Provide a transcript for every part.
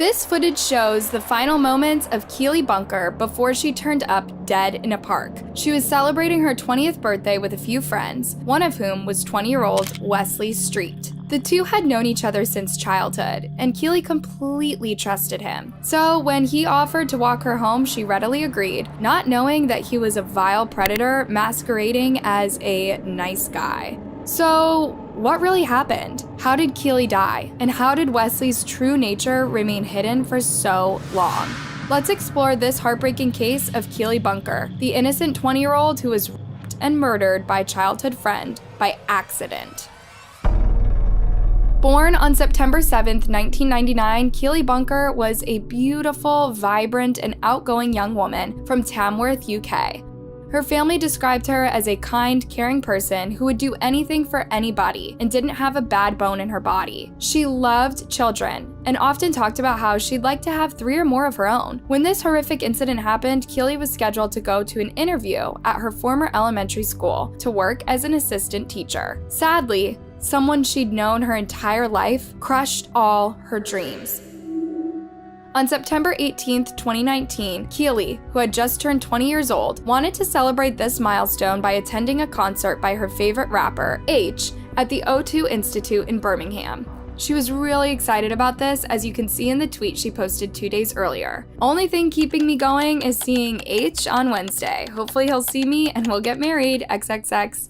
This footage shows the final moments of Keely Bunker before she turned up dead in a park. She was celebrating her 20th birthday with a few friends, one of whom was 20-year-old Wesley Street. The two had known each other since childhood, and Keely completely trusted him. So when he offered to walk her home, she readily agreed, not knowing that he was a vile predator masquerading as a nice guy. So what really happened? How did Keely die? And how did Wesley's true nature remain hidden for so long? Let's explore this heartbreaking case of Keely Bunker, the innocent 20-year-old who was raped and murdered by a childhood friend by accident. Born on September 7th, 1999, Keely Bunker was a beautiful, vibrant, and outgoing young woman from Tamworth, UK. Her family described her as a kind, caring person who would do anything for anybody and didn't have a bad bone in her body. She loved children and often talked about how she'd like to have 3 or more of her own. When this horrific incident happened, Keely was scheduled to go to an interview at her former elementary school to work as an assistant teacher. Sadly, someone she'd known her entire life crushed all her dreams. On September 18, 2019, Keely, who had just turned 20 years old, wanted to celebrate this milestone by attending a concert by her favorite rapper, H, at the O2 Institute in Birmingham. She was really excited about this, as you can see in the tweet she posted 2 days earlier. Only thing keeping me going is seeing H on Wednesday. Hopefully he'll see me and we'll get married, XXX.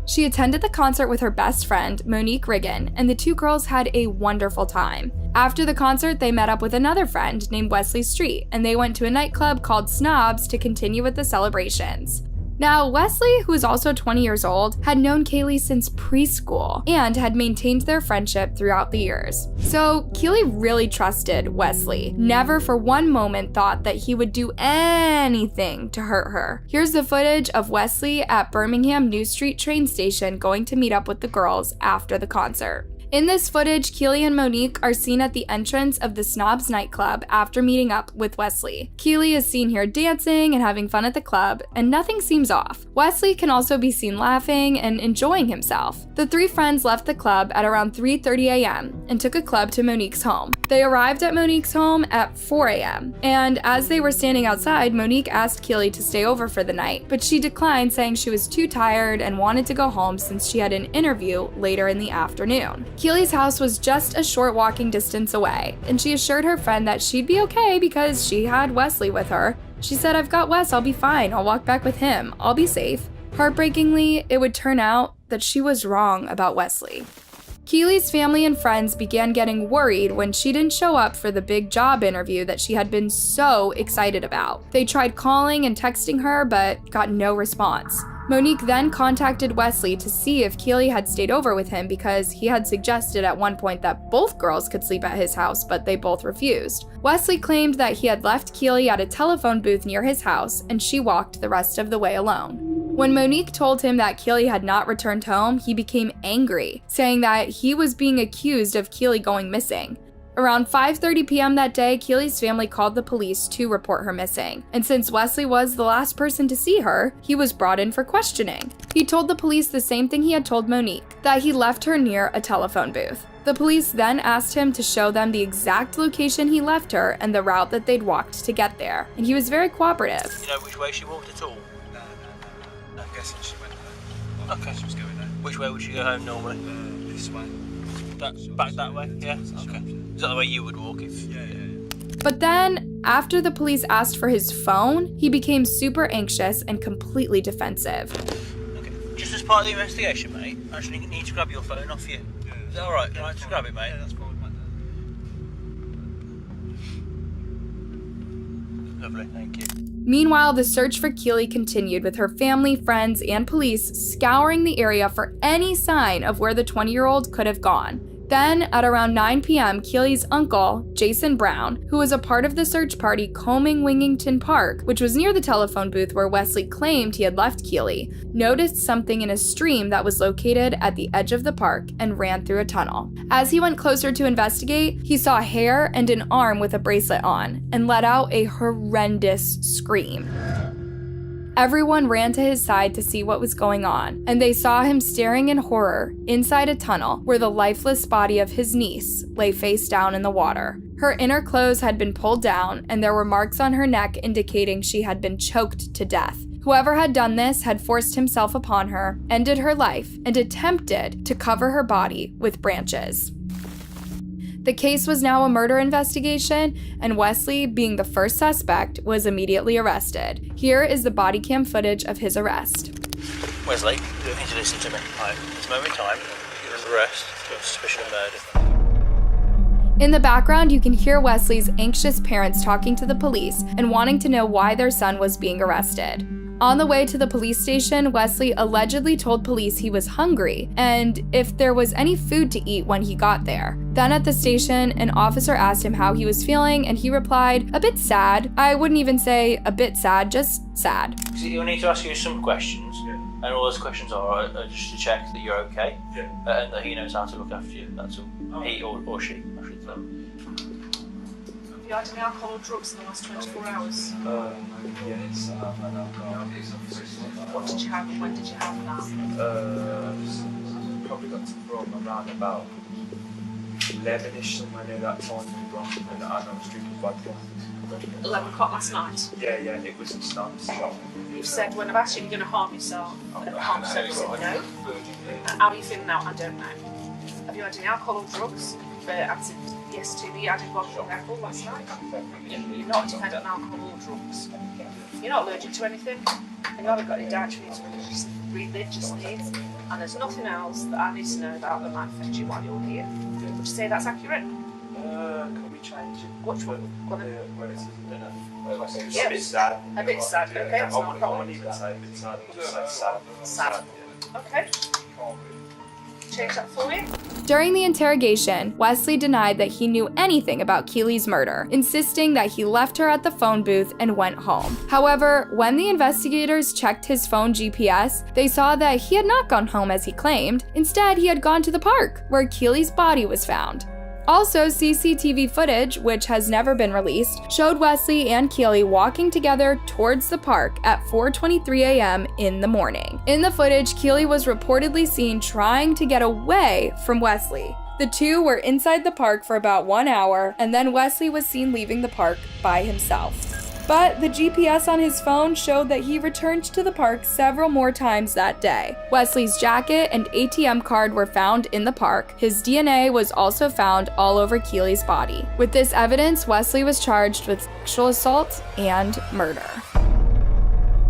She attended the concert with her best friend, Monique Riggin, and the two girls had a wonderful time. After the concert, they met up with another friend named Wesley Street, and they went to a nightclub called Snobs to continue with the celebrations. Now, Wesley, who is also 20 years old, had known Keely since preschool and had maintained their friendship throughout the years. So Keely really trusted Wesley, never for one moment thought that he would do anything to hurt her. Here's the footage of Wesley at Birmingham New Street train station going to meet up with the girls after the concert. In this footage, Keely and Monique are seen at the entrance of the Snobs nightclub after meeting up with Wesley. Keely is seen here dancing and having fun at the club, and nothing seems off. Wesley can also be seen laughing and enjoying himself. The 3 friends left the club at around 3:30 a.m. and took a club to Monique's home. They arrived at Monique's home at 4 a.m. and as they were standing outside, Monique asked Keely to stay over for the night, but she declined, saying she was too tired and wanted to go home since she had an interview later in the afternoon. Keely's house was just a short walking distance away, and she assured her friend that she'd be okay because she had Wesley with her. She said, "I've got Wes, I'll be fine, I'll walk back with him, I'll be safe." Heartbreakingly, it would turn out that she was wrong about Wesley. Keely's family and friends began getting worried when she didn't show up for the big job interview that she had been so excited about. They tried calling and texting her, but got no response. Monique then contacted Wesley to see if Keely had stayed over with him because he had suggested at one point that both girls could sleep at his house, but they both refused. Wesley claimed that he had left Keely at a telephone booth near his house, and she walked the rest of the way alone. When Monique told him that Keely had not returned home, he became angry, saying that he was being accused of Keely going missing. Around 5:30 p.m. that day, Keely's family called the police to report her missing. And since Wesley was the last person to see her, he was brought in for questioning. He told the police the same thing he had told Monique, that he left her near a telephone booth. The police then asked him to show them the exact location he left her and the route that they'd walked to get there. And he was very cooperative. You know which way she walked at all? No. I'm guessing she went there. Okay. She was going there. Which way would she go home normally? This way. Back that way? Yeah? Okay. Is that the way you would walk if? Yeah. But then, after the police asked for his phone, he became super anxious and completely defensive. Okay. Just as part of the investigation, mate, I actually need to grab your phone off you. Yeah. Is that alright? Can I just grab it, mate? Yeah, that's fine, mate. Lovely, thank you. Meanwhile, the search for Keely continued, with her family, friends, and police scouring the area for any sign of where the 20-year-old could have gone. Then, at around 9 p.m., Keely's uncle, Jason Brown, who was a part of the search party combing Wingington Park, which was near the telephone booth where Wesley claimed he had left Keely, noticed something in a stream that was located at the edge of the park and ran through a tunnel. As he went closer to investigate, he saw hair and an arm with a bracelet on, and let out a horrendous scream. Everyone ran to his side to see what was going on, and they saw him staring in horror inside a tunnel where the lifeless body of his niece lay face down in the water. Her inner clothes had been pulled down, and there were marks on her neck indicating she had been choked to death. Whoever had done this had forced himself upon her, ended her life, and attempted to cover her body with branches. The case was now a murder investigation, and Wesley, being the first suspect, was immediately arrested. Here is the body cam footage of his arrest. Wesley, you don't need to listen to me. Right, this moment in time, you're under arrest for suspicion of murder. In the background, you can hear Wesley's anxious parents talking to the police and wanting to know why their son was being arrested. On the way to the police station, Wesley allegedly told police he was hungry and if there was any food to eat when he got there. Then at the station, an officer asked him how he was feeling, and he replied, "A bit sad. I wouldn't even say a bit sad, just sad." You'll need to ask you some questions, and all those questions are just to check that you're okay, and that he knows how to look after you, that's all. He or she, I should say. Have you had any alcohol or drugs in the last 24 hours? Yes, I've had alcohol. What did you have and when did you have that? Probably got to Rome around about 11ish, somewhere near that time, and I was drinking vodka. 11 o'clock last night? Yeah, it was in Stans. You've said when I've asked you if you're going to harm yourself, harm yourself, you said no. How are you feeling now? I don't know. Have you had any alcohol or drugs? Answered yes to the added vodka and apple last night. You're not dependent on alcohol or drugs. You're not allergic to anything, and you haven't got any dietary needs, religious needs, and there's nothing else that I need to know about that might affect you while you're here. Would you say that's accurate? Can we change it? Which one? Where it is dinner. Yeah. A bit sad. A bit sad, okay, that's not a I problem. wouldn't even say a bit sad, just say sad. Sad. Okay. Change that for you. During the interrogation, Wesley denied that he knew anything about Keely's murder, insisting that he left her at the phone booth and went home. However, when the investigators checked his phone GPS, they saw that he had not gone home as he claimed. Instead, he had gone to the park, where Keely's body was found. Also, CCTV footage, which has never been released, showed Wesley and Keely walking together towards the park at 4:23 a.m. in the morning. In the footage, Keely was reportedly seen trying to get away from Wesley. The two were inside the park for about 1 hour, and then Wesley was seen leaving the park by himself. But the GPS on his phone showed that he returned to the park several more times that day. Wesley's jacket and ATM card were found in the park. His DNA was also found all over Keely's body. With this evidence, Wesley was charged with sexual assault and murder.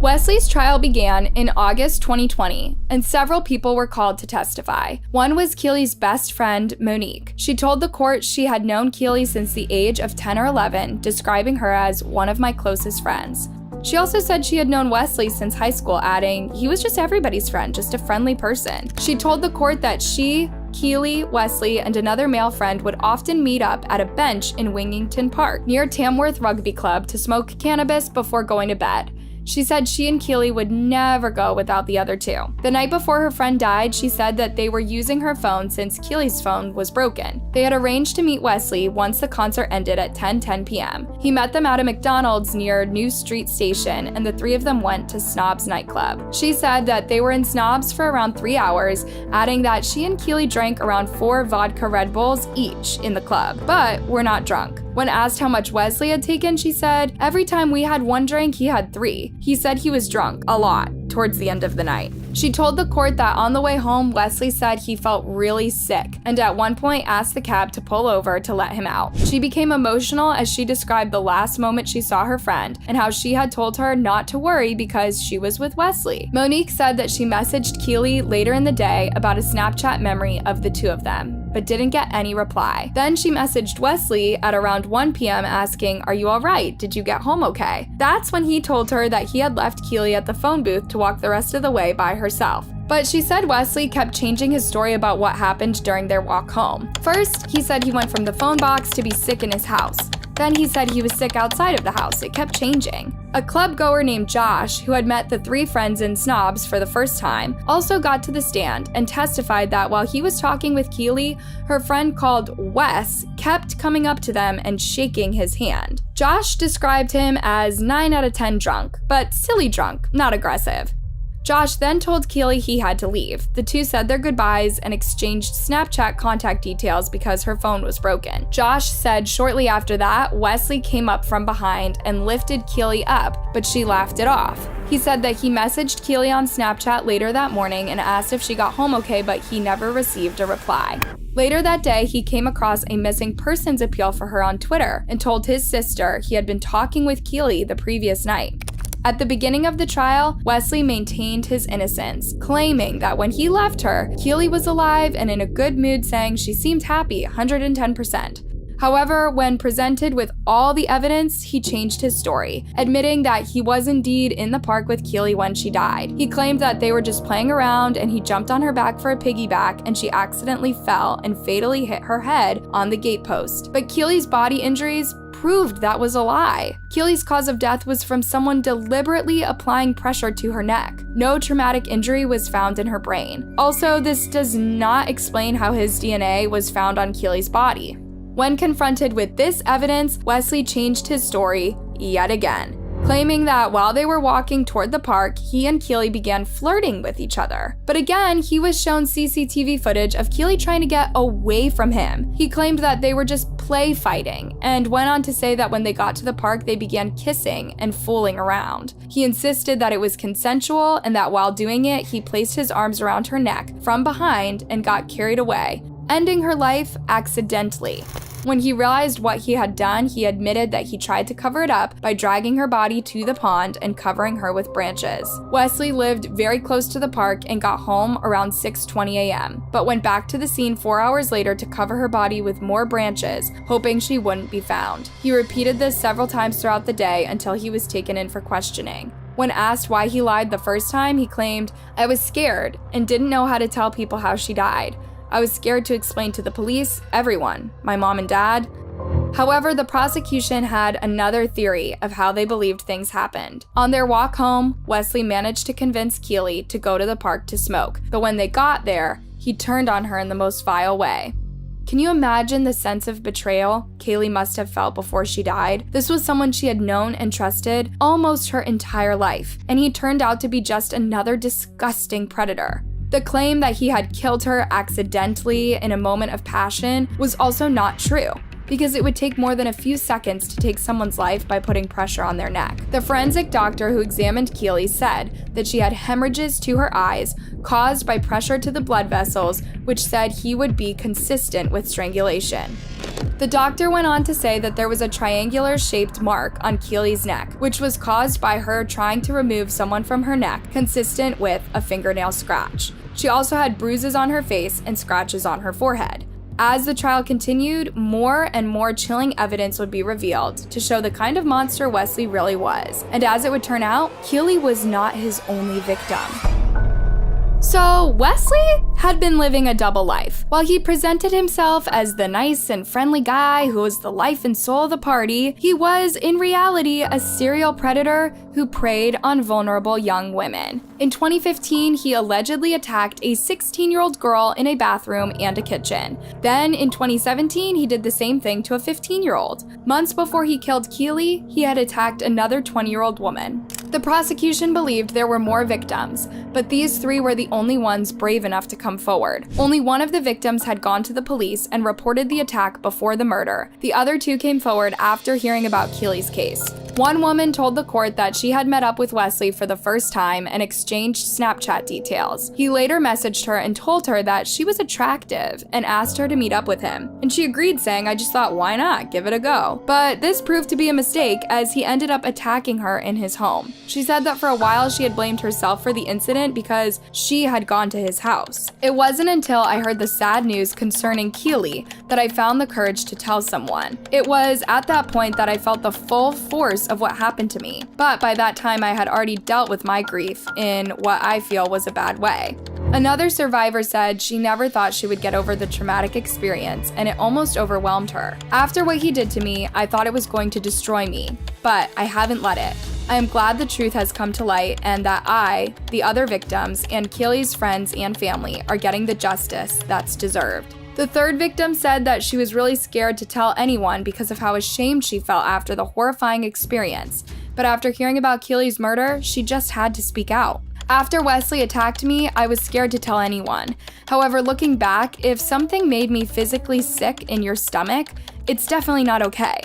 Wesley's trial began in August 2020, and several people were called to testify. One was Keely's best friend, Monique. She told the court she had known Keely since the age of 10 or 11, describing her as one of my closest friends. She also said she had known Wesley since high school, adding, "He was just everybody's friend, just a friendly person." She told the court that she, Keely, Wesley, and another male friend would often meet up at a bench in Wingington Park, near Tamworth Rugby Club, to smoke cannabis before going to bed. She said she and Keely would never go without the other two. The night before her friend died, she said that they were using her phone since Keely's phone was broken. They had arranged to meet Wesley once the concert ended at 10:10 p.m. He met them at a McDonald's near New Street Station, and the three of them went to Snob's nightclub. She said that they were in Snob's for around 3 hours, adding that she and Keely drank around 4 vodka Red Bulls each in the club, but were not drunk. When asked how much Wesley had taken, she said, "Every time we had 1 drink, he had 3. He said he was drunk, a lot, towards the end of the night." She told the court that on the way home, Wesley said he felt really sick, and at one point asked the cab to pull over to let him out. She became emotional as she described the last moment she saw her friend, and how she had told her not to worry because she was with Wesley. Monique said that she messaged Keely later in the day about a Snapchat memory of the two of them, but didn't get any reply. Then she messaged Wesley at around 1 p.m. asking, "Are you alright? Did you get home okay?" That's when he told her that he had left Keely at the phone booth to walk the rest of the way by herself. But she said Wesley kept changing his story about what happened during their walk home. First, he said he went from the phone box to be sick in his house. Then he said he was sick outside of the house. It kept changing. A club goer named Josh, who had met the three friends in Snobs for the first time, also got to the stand and testified that while he was talking with Keely, her friend called Wes kept coming up to them and shaking his hand. Josh described him as 9 out of 10 drunk, but silly drunk, not aggressive. Josh then told Keely he had to leave. The two said their goodbyes and exchanged Snapchat contact details because her phone was broken. Josh said shortly after that, Wesley came up from behind and lifted Keely up, but she laughed it off. He said that he messaged Keely on Snapchat later that morning and asked if she got home okay, but he never received a reply. Later that day, he came across a missing persons appeal for her on Twitter and told his sister he had been talking with Keely the previous night. At the beginning of the trial, Wesley maintained his innocence, claiming that when he left her, Keely was alive and in a good mood, saying she seemed happy 110%. However, when presented with all the evidence, he changed his story, admitting that he was indeed in the park with Keely when she died. He claimed that they were just playing around and he jumped on her back for a piggyback and she accidentally fell and fatally hit her head on the gate post. But Keely's body injuries proved that was a lie. Keely's cause of death was from someone deliberately applying pressure to her neck. No traumatic injury was found in her brain. Also, this does not explain how his DNA was found on Keely's body. When confronted with this evidence, Wesley changed his story yet again, claiming that while they were walking toward the park, he and Keely began flirting with each other. But again, he was shown CCTV footage of Keely trying to get away from him. He claimed that they were just play fighting, and went on to say that when they got to the park, they began kissing and fooling around. He insisted that it was consensual and that while doing it, he placed his arms around her neck from behind and got carried away, ending her life accidentally. When he realized what he had done, he admitted that he tried to cover it up by dragging her body to the pond and covering her with branches. Wesley lived very close to the park and got home around 6:20 a.m., but went back to the scene 4 hours later to cover her body with more branches, hoping she wouldn't be found. He repeated this several times throughout the day until he was taken in for questioning. When asked why he lied the first time, he claimed, "I was scared and didn't know how to tell people how she died. I was scared to explain to the police, everyone, my mom and dad." However, the prosecution had another theory of how they believed things happened. On their walk home, Wesley managed to convince Keely to go to the park to smoke, but when they got there, he turned on her in the most vile way. Can you imagine the sense of betrayal Keely must have felt before she died? This was someone she had known and trusted almost her entire life, and he turned out to be just another disgusting predator. The claim that he had killed her accidentally in a moment of passion was also not true, because it would take more than a few seconds to take someone's life by putting pressure on their neck. The forensic doctor who examined Keely said that she had hemorrhages to her eyes caused by pressure to the blood vessels, which said he would be consistent with strangulation. The doctor went on to say that there was a triangular-shaped mark on Keely's neck, which was caused by her trying to remove someone from her neck, consistent with a fingernail scratch. She also had bruises on her face and scratches on her forehead. As the trial continued, more and more chilling evidence would be revealed to show the kind of monster Wesley really was. And as it would turn out, Keely was not his only victim. So, Wesley had been living a double life. While he presented himself as the nice and friendly guy who was the life and soul of the party, he was, in reality, a serial predator who preyed on vulnerable young women. In 2015, he allegedly attacked a 16-year-old girl in a bathroom and a kitchen. Then, in 2017, he did the same thing to a 15-year-old. Months before he killed Keely, he had attacked another 20-year-old woman. The prosecution believed there were more victims, but these three were the only ones brave enough to come forward. Only one of the victims had gone to the police and reported the attack before the murder. The other two came forward after hearing about Keely's case. One woman told the court that she had met up with Wesley for the first time and exchanged Snapchat details. He later messaged her and told her that she was attractive and asked her to meet up with him. And she agreed, saying, "I just thought, why not? Give it a go." But this proved to be a mistake, as he ended up attacking her in his home. She said that for a while she had blamed herself for the incident because she had gone to his house. It wasn't until I heard the sad news concerning Keely that I found the courage to tell someone. It was at that point that I felt the full force of what happened to me. But by that time, I had already dealt with my grief in what I feel was a bad way. Another survivor said she never thought she would get over the traumatic experience, and it almost overwhelmed her. After what he did to me, I thought it was going to destroy me, but I haven't let it. I am glad the truth has come to light and that I, the other victims, and Keely's friends and family are getting the justice that's deserved. The third victim said that she was really scared to tell anyone because of how ashamed she felt after the horrifying experience, but after hearing about Keely's murder, she just had to speak out. After Wesley attacked me, I was scared to tell anyone. However, looking back, if something made me physically sick in your stomach, it's definitely not okay.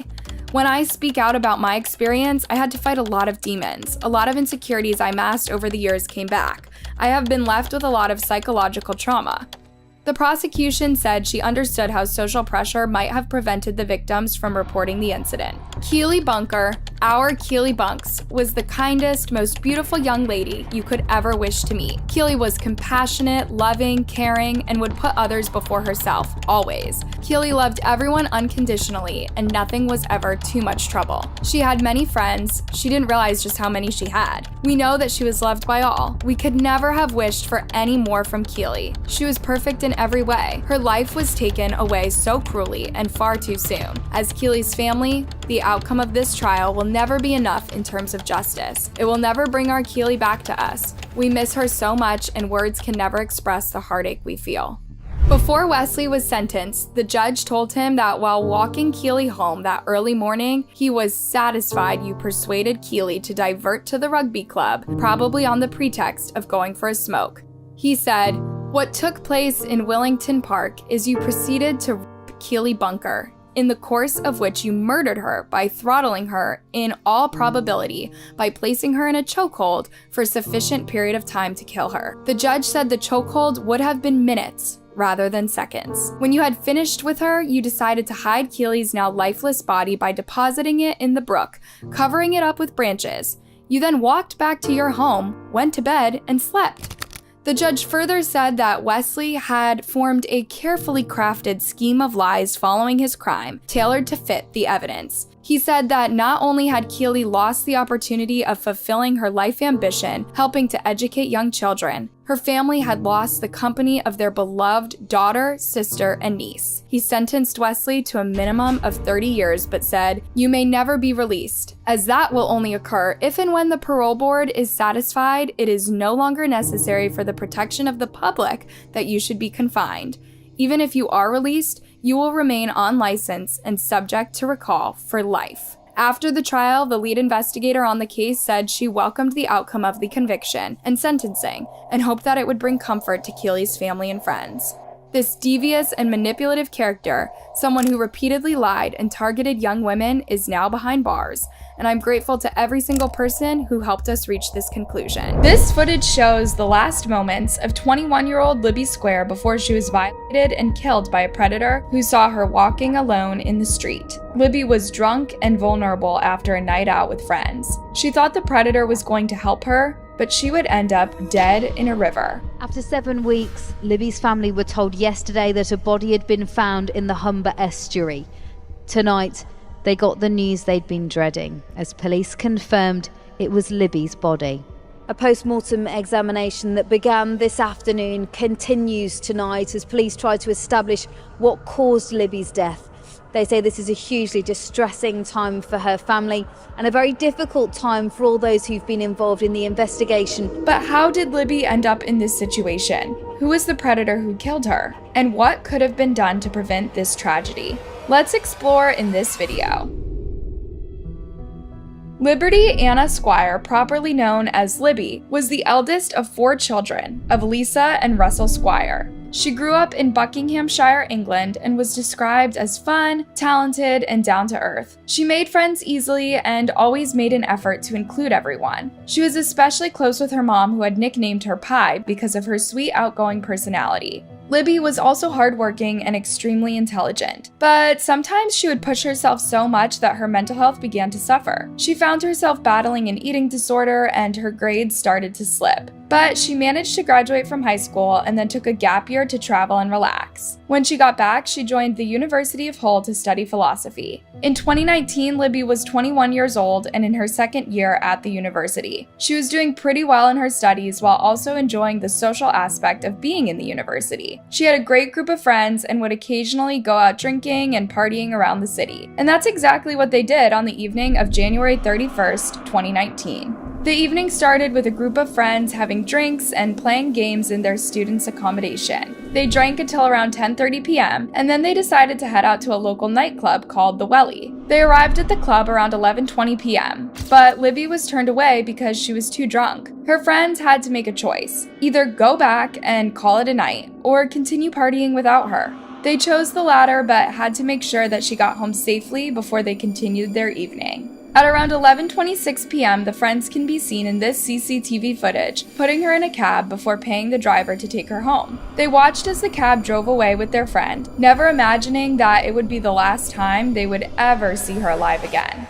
When I speak out about my experience, I had to fight a lot of demons. A lot of insecurities I masked over the years came back. I have been left with a lot of psychological trauma. The prosecution said she understood how social pressure might have prevented the victims from reporting the incident. Keely Bunker, our Keely Bunks, was the kindest, most beautiful young lady you could ever wish to meet. Keely was compassionate, loving, caring, and would put others before herself, always. Keely loved everyone unconditionally, and nothing was ever too much trouble. She had many friends. She didn't realize just how many she had. We know that she was loved by all. We could never have wished for any more from Keely. She was perfect in every way. Her life was taken away so cruelly and far too soon. As Keely's family, the outcome of this trial will never be enough in terms of justice. It will never bring our Keely back to us. We miss her so much, and words can never express the heartache we feel. Before Wesley was sentenced, the judge told him that while walking Keely home that early morning, he was satisfied you persuaded Keely to divert to the rugby club, probably on the pretext of going for a smoke. He said, "What took place in Willington Park is you proceeded to rape Keely Bunker, in the course of which you murdered her by throttling her, in all probability, by placing her in a chokehold for a sufficient period of time to kill her." The judge said the chokehold would have been minutes rather than seconds. When you had finished with her, you decided to hide Keely's now lifeless body by depositing it in the brook, covering it up with branches. You then walked back to your home, went to bed, and slept. The judge further said that Wesley had formed a carefully crafted scheme of lies following his crime, tailored to fit the evidence. He said that not only had Keely lost the opportunity of fulfilling her life ambition, helping to educate young children, her family had lost the company of their beloved daughter, sister, and niece. He sentenced Wesley to a minimum of 30 years, but said, "You may never be released, as that will only occur if and when the parole board is satisfied it is no longer necessary for the protection of the public that you should be confined. Even if you are released, you will remain on license and subject to recall for life." After the trial, the lead investigator on the case said she welcomed the outcome of the conviction and sentencing and hoped that it would bring comfort to Keely's family and friends. This devious and manipulative character, someone who repeatedly lied and targeted young women, is now behind bars, and I'm grateful to every single person who helped us reach this conclusion. This footage shows the last moments of 21-year-old Libby Squire before she was violated and killed by a predator who saw her walking alone in the street. Libby was drunk and vulnerable after a night out with friends. She thought the predator was going to help her, but she would end up dead in a river. After 7 weeks, Libby's family were told yesterday that a body had been found in the Humber estuary. Tonight, they got the news they'd been dreading, as police confirmed it was Libby's body. A post-mortem examination that began this afternoon continues tonight as police try to establish what caused Libby's death. They say this is a hugely distressing time for her family and a very difficult time for all those who've been involved in the investigation. But how did Libby end up in this situation? Who was the predator who killed her? And what could have been done to prevent this tragedy? Let's explore in this video. Liberty Anna Squire, properly known as Libby, was the eldest of 4 children of Lisa and Russell Squire. She grew up in Buckinghamshire, England, and was described as fun, talented, and down-to-earth. She made friends easily and always made an effort to include everyone. She was especially close with her mom, who had nicknamed her Pie because of her sweet, outgoing personality. Libby was also hardworking and extremely intelligent, but sometimes she would push herself so much that her mental health began to suffer. She found herself battling an eating disorder and her grades started to slip. But she managed to graduate from high school and then took a gap year to travel and relax. When she got back, she joined the University of Hull to study philosophy. In 2019, Libby was 21 years old and in her second year at the university. She was doing pretty well in her studies while also enjoying the social aspect of being in the university. She had a great group of friends and would occasionally go out drinking and partying around the city. And that's exactly what they did on the evening of January 31st, 2019. The evening started with a group of friends having drinks and playing games in their students' accommodation. They drank until around 10:30 p.m., and then they decided to head out to a local nightclub called the Wesley. They arrived at the club around 11:20 p.m., but Libby was turned away because she was too drunk. Her friends had to make a choice: either go back and call it a night, or continue partying without her. They chose the latter, but had to make sure that she got home safely before they continued their evening. At around 11:26 p.m., the friends can be seen in this CCTV footage, putting her in a cab before paying the driver to take her home. They watched as the cab drove away with their friend, never imagining that it would be the last time they would ever see her alive again.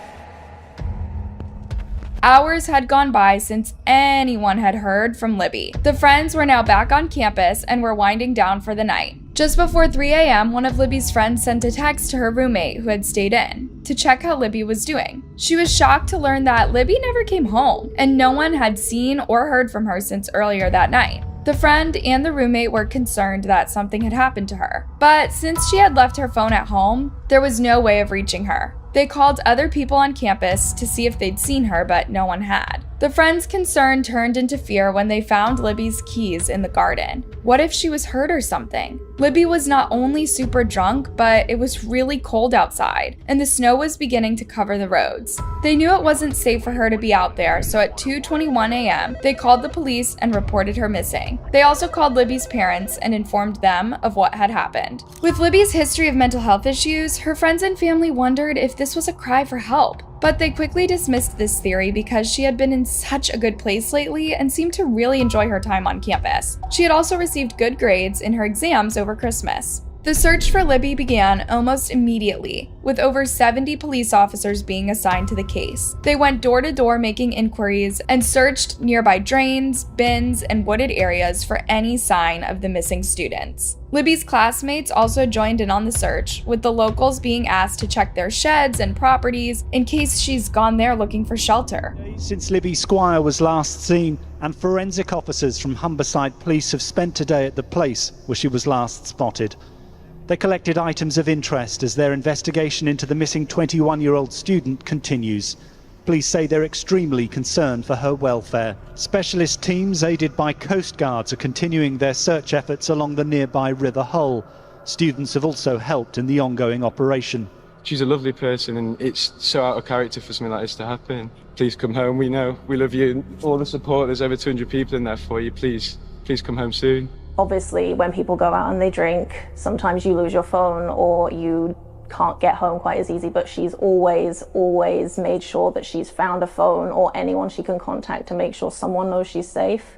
Hours had gone by since anyone had heard from Libby. The friends were now back on campus and were winding down for the night. Just before 3 a.m., one of Libby's friends sent a text to her roommate who had stayed in to check how Libby was doing. She was shocked to learn that Libby never came home, and no one had seen or heard from her since earlier that night. The friend and the roommate were concerned that something had happened to her, but since she had left her phone at home, there was no way of reaching her. They called other people on campus to see if they'd seen her, but no one had. The friends' concern turned into fear when they found Libby's keys in the garden. What if she was hurt or something? Libby was not only super drunk, but it was really cold outside, and the snow was beginning to cover the roads. They knew it wasn't safe for her to be out there, so at 2:21 a.m., they called the police and reported her missing. They also called Libby's parents and informed them of what had happened. With Libby's history of mental health issues, her friends and family wondered if this was a cry for help. But they quickly dismissed this theory because she had been in such a good place lately and seemed to really enjoy her time on campus. She had also received good grades in her exams over Christmas. The search for Libby began almost immediately, with over 70 police officers being assigned to the case. They went door to door making inquiries and searched nearby drains, bins, and wooded areas for any sign of the missing students. Libby's classmates also joined in on the search, with the locals being asked to check their sheds and properties in case she's gone there looking for shelter. Since Libby Squire was last seen, and forensic officers from Humberside Police have spent today at the place where she was last spotted. They collected items of interest as their investigation into the missing 21-year-old student continues. Police say they're extremely concerned for her welfare. Specialist teams aided by Coast Guards are continuing their search efforts along the nearby River Hull. Students have also helped in the ongoing operation. She's a lovely person, and it's so out of character for something like this to happen. Please come home. We know, we love you, and all the support. There's over 200 people in there for you. Please come home soon. Obviously, when people go out and they drink, sometimes you lose your phone or you can't get home quite as easy, but she's always made sure that she's found a phone or anyone she can contact to make sure someone knows she's safe,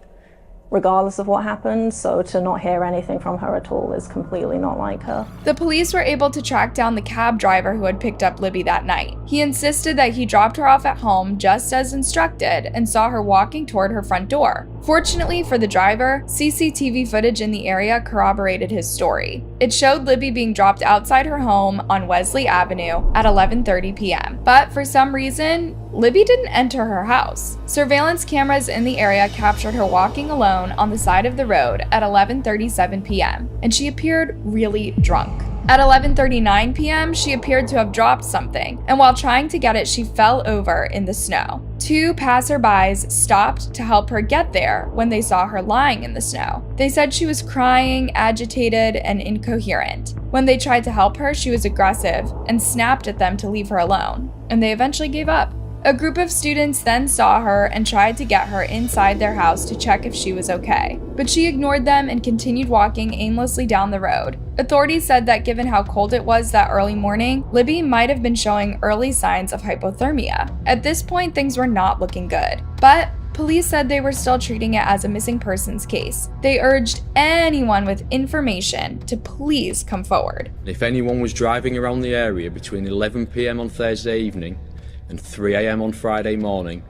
regardless of what happened. So to not hear anything from her at all is completely not like her. The police were able to track down the cab driver who had picked up Libby that night. He insisted that he dropped her off at home just as instructed and saw her walking toward her front door. Fortunately for the driver, CCTV footage in the area corroborated his story. It showed Libby being dropped outside her home on Wesley Avenue at 11:30 p.m. But for some reason, Libby didn't enter her house. Surveillance cameras in the area captured her walking alone on the side of the road at 11:37 p.m., and she appeared really drunk. At 11:39 p.m., she appeared to have dropped something, and while trying to get it, she fell over in the snow. Two passerbys stopped to help her get there when they saw her lying in the snow. They said she was crying, agitated, and incoherent. When they tried to help her, she was aggressive and snapped at them to leave her alone, and they eventually gave up. A group of students then saw her and tried to get her inside their house to check if she was okay, but she ignored them and continued walking aimlessly down the road. Authorities said that given how cold it was that early morning, Libby might have been showing early signs of hypothermia. At this point, things were not looking good, but police said they were still treating it as a missing persons case. They urged anyone with information to please come forward. If anyone was driving around the area between 11 p.m. on Thursday evening and 3 a.m. on Friday morning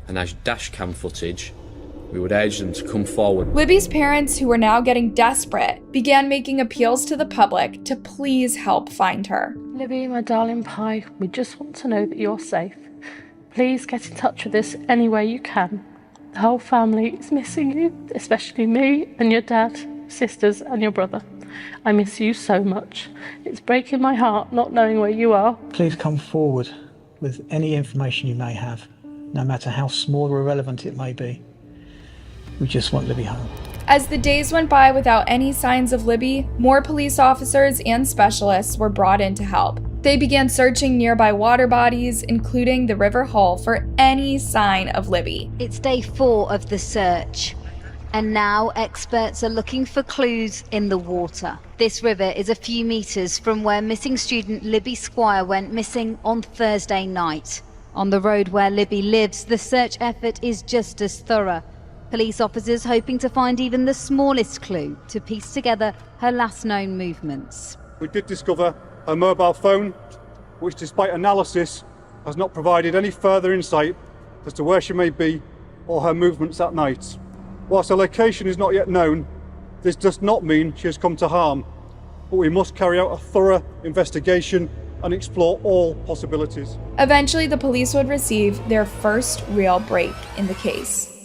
and has dash cam footage we would urge them to come forward. Libby's parents, who were now getting desperate, began making appeals to the public to please help find her. Libby, my darling pie, we just want to know that you're safe. Please get in touch with us any way you can. The whole family is missing you, especially me and your dad, sisters and your brother. I miss you so much. It's breaking my heart not knowing where you are. Please come forward with any information you may have, no matter how small or irrelevant it may be. We just want Libby home. As the days went by without any signs of Libby, more police officers and specialists were brought in to help. They began searching nearby water bodies, including the River Hull, for any sign of Libby. It's day 4 of the search, and now experts are looking for clues in the water. This river is a few meters from where missing student Libby Squire went missing on Thursday night. On the road where Libby lives, the search effort is just as thorough. Police officers hoping to find even the smallest clue to piece together her last known movements. We did discover a mobile phone, which despite analysis has not provided any further insight as to where she may be or her movements that night. Whilst her location is not yet known, this does not mean she has come to harm, but we must carry out a thorough investigation and explore all possibilities. Eventually, the police would receive their first real break in the case.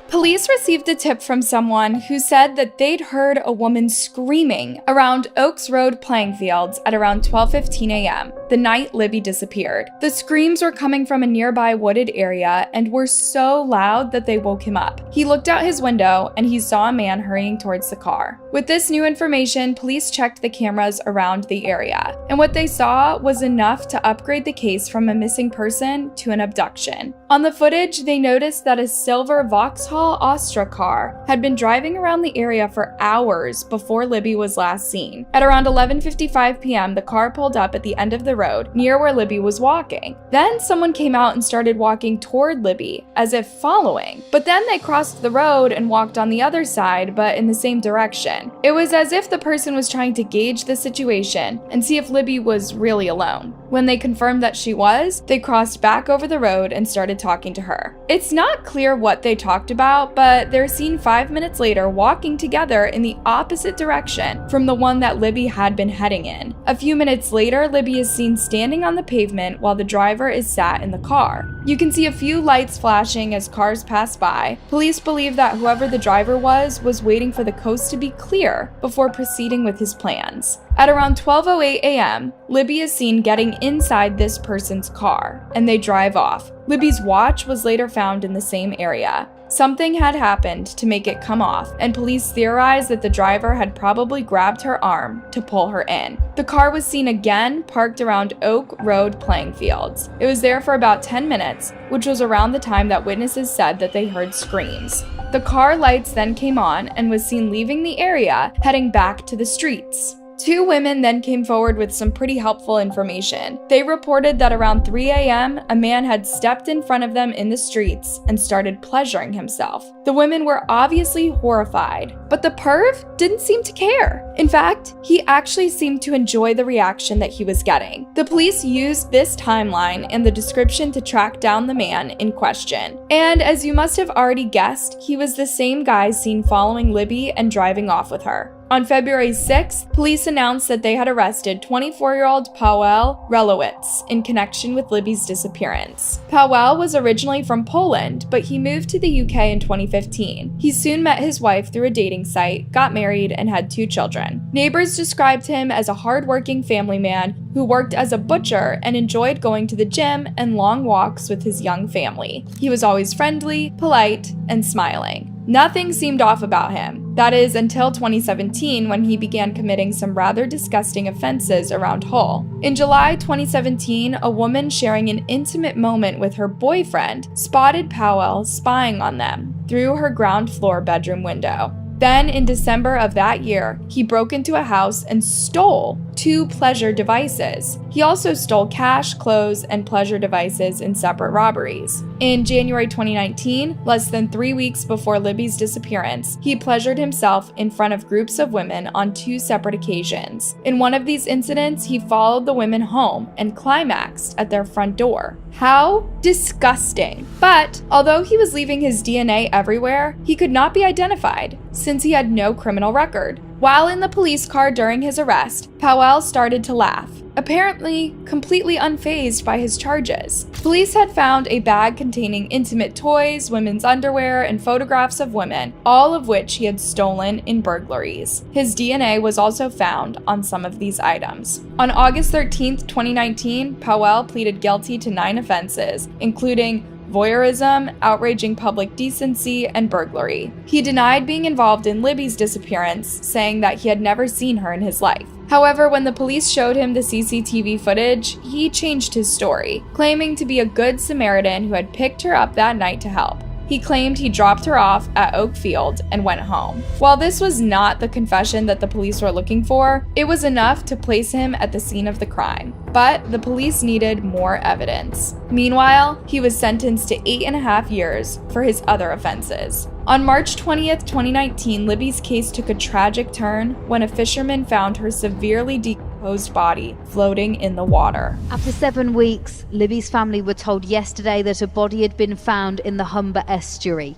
Police received a tip from someone who said that they'd heard a woman screaming around Oaks Road playing fields at around 12:15 a.m., the night Libby disappeared. The screams were coming from a nearby wooded area and were so loud that they woke him up. He looked out his window and he saw a man hurrying towards the car. With this new information, police checked the cameras around the area, and what they saw was enough to upgrade the case from a missing person to an abduction. On the footage, they noticed that a silver Vauxhall Astra car had been driving around the area for hours before Libby was last seen. At around 11:55 p.m., the car pulled up at the end of the road near where Libby was walking. Then someone came out and started walking toward Libby, as if following. But then they crossed the road and walked on the other side, but in the same direction. It was as if the person was trying to gauge the situation and see if Libby was really alone. When they confirmed that she was, they crossed back over the road and started talking to her. It's not clear what they talked about, but they're seen 5 minutes later walking together in the opposite direction from the one that Libby had been heading in. A few minutes later, Libby is seen standing on the pavement while the driver is sat in the car. You can see a few lights flashing as cars pass by. Police believe that whoever the driver was waiting for the coast to be clear before proceeding with his plans. At around 12:08 a.m., Libby is seen getting inside this person's car, and they drive off. Libby's watch was later found in the same area. Something had happened to make it come off, and police theorized that the driver had probably grabbed her arm to pull her in. The car was seen again parked around Oak Road playing fields. It was there for about 10 minutes, which was around the time that witnesses said that they heard screams. The car lights then came on and was seen leaving the area, heading back to the streets. 2 women then came forward with some pretty helpful information. They reported that around 3 a.m., a man had stepped in front of them in the streets and started pleasuring himself. The women were obviously horrified, but the perv didn't seem to care. In fact, he actually seemed to enjoy the reaction that he was getting. The police used this timeline and the description to track down the man in question. And as you must have already guessed, he was the same guy seen following Libby and driving off with her. On February 6th, police announced that they had arrested 24-year-old Pawel Relowicz in connection with Libby's disappearance. Pawel was originally from Poland, but he moved to the UK in 2015. He soon met his wife through a dating site, got married, and had 2 children. Neighbors described him as a hard-working family man who worked as a butcher and enjoyed going to the gym and long walks with his young family. He was always friendly, polite, and smiling. Nothing seemed off about him. That is, until 2017, when he began committing some rather disgusting offenses around Hull. In July 2017, a woman sharing an intimate moment with her boyfriend spotted Pawel spying on them through her ground floor bedroom window. Then, in December of that year, he broke into a house and stole 2 pleasure devices. He also stole cash, clothes, and pleasure devices in separate robberies. In January 2019, less than 3 weeks before Libby's disappearance, he pleasured himself in front of groups of women on 2 separate occasions. In one of these incidents, he followed the women home and climaxed at their front door. How disgusting. But although he was leaving his DNA everywhere, he could not be identified since he had no criminal record. While in the police car during his arrest, Pawel started to laugh, apparently completely unfazed by his charges. Police had found a bag containing intimate toys, women's underwear, and photographs of women, all of which he had stolen in burglaries. His DNA was also found on some of these items. On August 13, 2019, Pawel pleaded guilty to 9 offenses, including voyeurism, outraging public decency, and burglary. He denied being involved in Libby's disappearance, saying that he had never seen her in his life. However, when the police showed him the CCTV footage, he changed his story, claiming to be a good Samaritan who had picked her up that night to help. He claimed he dropped her off at Oak Field and went home. While this was not the confession that the police were looking for, it was enough to place him at the scene of the crime. But the police needed more evidence. Meanwhile, he was sentenced to 8.5 years for his other offenses. On March 20th, 2019, Libby's case took a tragic turn when a fisherman found her severely decomposed body floating in the water. After 7 weeks, Libby's family were told yesterday that a body had been found in the Humber estuary.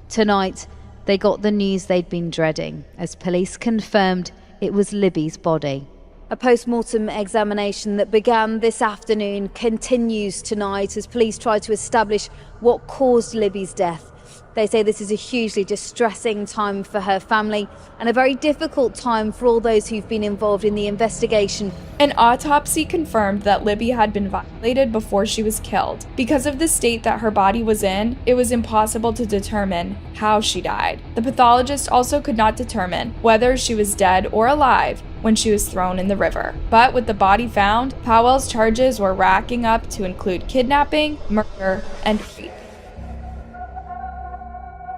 Tonight, they got the news they'd been dreading, as police confirmed it was Libby's body. A post-mortem examination that began this afternoon continues tonight as police try to establish what caused Libby's death. They say this is a hugely distressing time for her family and a very difficult time for all those who've been involved in the investigation. An autopsy confirmed that Libby had been violated before she was killed. Because of the state that her body was in, it was impossible to determine how she died. The pathologist also could not determine whether she was dead or alive when she was thrown in the river. But with the body found, Pawel's charges were racking up to include kidnapping, murder, and rape.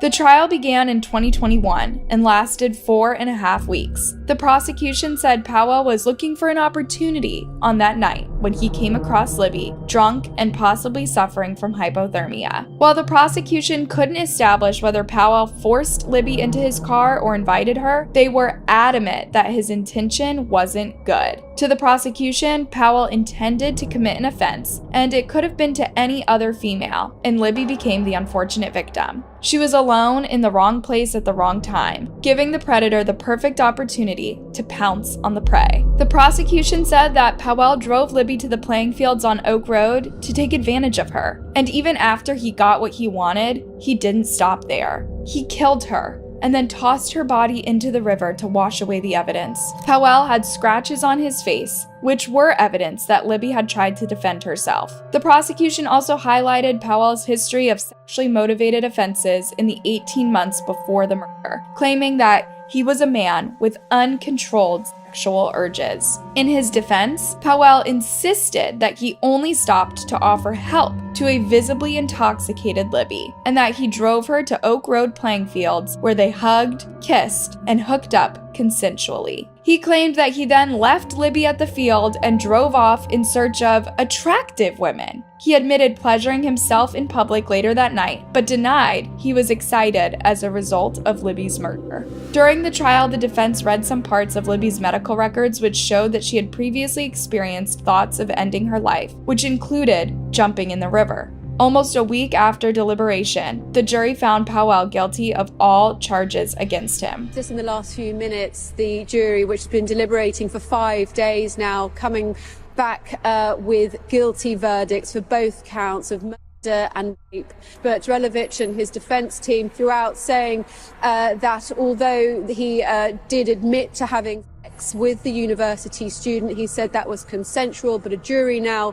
The trial began in 2021 and lasted 4.5 weeks. The prosecution said Pawel was looking for an opportunity on that night when he came across Libby, drunk and possibly suffering from hypothermia. While the prosecution couldn't establish whether Pawel forced Libby into his car or invited her, they were adamant that his intention wasn't good. To the prosecution, Pawel intended to commit an offense, and it could have been to any other female, and Libby became the unfortunate victim. She was alone in the wrong place at the wrong time, giving the predator the perfect opportunity to pounce on the prey. The prosecution said that Pawel drove Libby to the playing fields on Oak Road to take advantage of her, and even after he got what he wanted, he didn't stop there. He killed her and then tossed her body into the river to wash away the evidence. Pawel had scratches on his face, which were evidence that Libby had tried to defend herself. The prosecution also highlighted Pawel's history of sexually motivated offenses in the 18 months before the murder, claiming that he was a man with uncontrolled sexual urges. In his defense, Pawel insisted that he only stopped to offer help to a visibly intoxicated Libby, and that he drove her to Oak Road playing fields where they hugged, kissed, and hooked up consensually. He claimed that he then left Libby at the field and drove off in search of attractive women. He admitted pleasuring himself in public later that night, but denied he was excited as a result of Libby's murder. During the trial, the defense read some parts of Libby's medical records which showed that she had previously experienced thoughts of ending her life, which included jumping in the river. Almost a week after deliberation, the jury found Pawel guilty of all charges against him. Just in the last few minutes, the jury, which has been deliberating for 5 days now, coming back with guilty verdicts for both counts of murder and rape. But Relowicz and his defence team throughout saying that although he did admit to having sex with the university student, he said that was consensual, but a jury now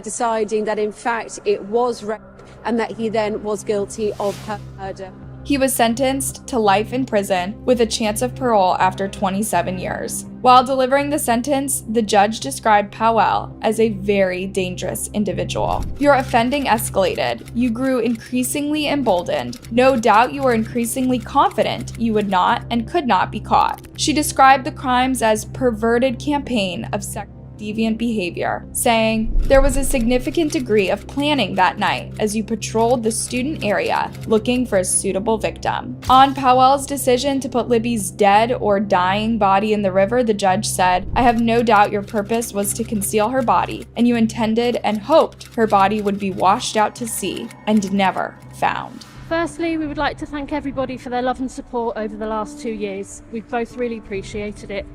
deciding that in fact it was rape and that he then was guilty of her murder. He was sentenced to life in prison with a chance of parole after 27 years. While delivering the sentence, the judge described Pawel as a very dangerous individual. Your offending escalated. You grew increasingly emboldened. No doubt you were increasingly confident you would not and could not be caught. She described the crimes as perverted campaign of sexual deviant behavior, saying, "There was a significant degree of planning that night as you patrolled the student area looking for a suitable victim." On Pawel's decision to put Libby's dead or dying body in the river, the judge said, "I have no doubt your purpose was to conceal her body, and you intended and hoped her body would be washed out to sea and never found." Firstly, we would like to thank everybody for their love and support over the last 2 years. We've both really appreciated it.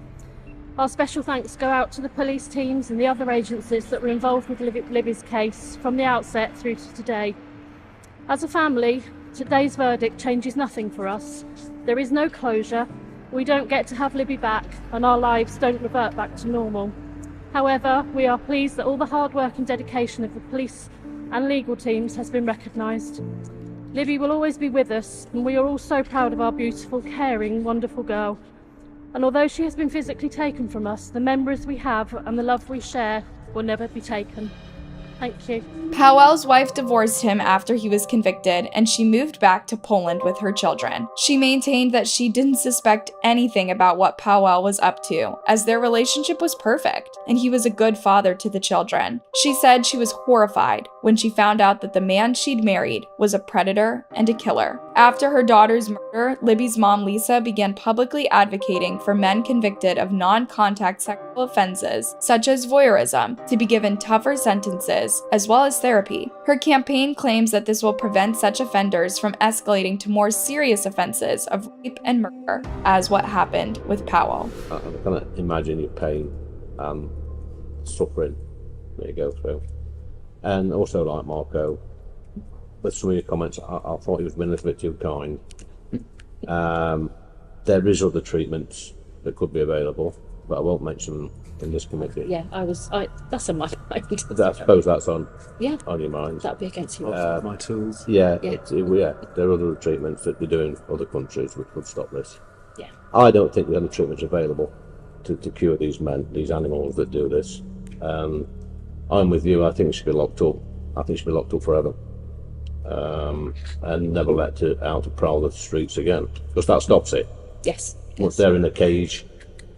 Our special thanks go out to the police teams and the other agencies that were involved with Libby's case from the outset through to today. As a family, today's verdict changes nothing for us. There is no closure, we don't get to have Libby back, and our lives don't revert back to normal. However, we are pleased that all the hard work and dedication of the police and legal teams has been recognised. Libby will always be with us, and we are all so proud of our beautiful, caring, wonderful girl. And although she has been physically taken from us, the memories we have and the love we share will never be taken. Thank you. Pawel's wife divorced him after he was convicted, and she moved back to Poland with her children. She maintained that she didn't suspect anything about what Pawel was up to, as their relationship was perfect, and he was a good father to the children. She said she was horrified when she found out that the man she'd married was a predator and a killer. After her daughter's murder, Libby's mom, Lisa, began publicly advocating for men convicted of non-contact sexual offenses, such as voyeurism, to be given tougher sentences, as well as therapy. Her campaign claims that this will prevent such offenders from escalating to more serious offenses of rape and murder, as what happened with Pawel. I can't imagine your pain and suffering that you go through. And also, like Marco, with some of your comments, I thought he was being a little bit too kind. There is other treatments that could be available, but I won't mention them in this committee. Yeah, that's on my mind. I suppose that's on your mind. That'd be against you. My tools. Yeah, there are other treatments that they do in other countries which would stop this. Yeah. I don't think there's any treatments available to cure these men, these animals that do this. I'm with you. I think she should be locked up. I think she should be locked up forever. And never let out to prowl the streets again, because that stops it. Yes. Once they're in a cage,